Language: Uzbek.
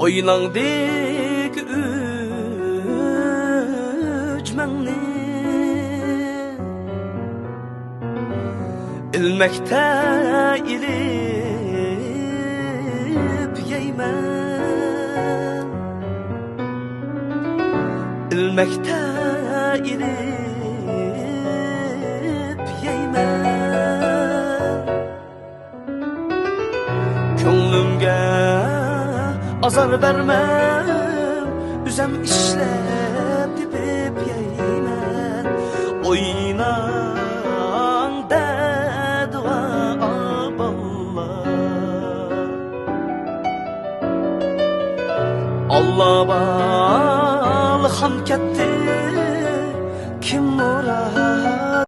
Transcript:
Oynangdek ücmenni ilmekte ilip yeymen ilmekte ilip yeymen Könlümge azar vermem üzem işlep dibip yeymen Oynan dedua Allah Allah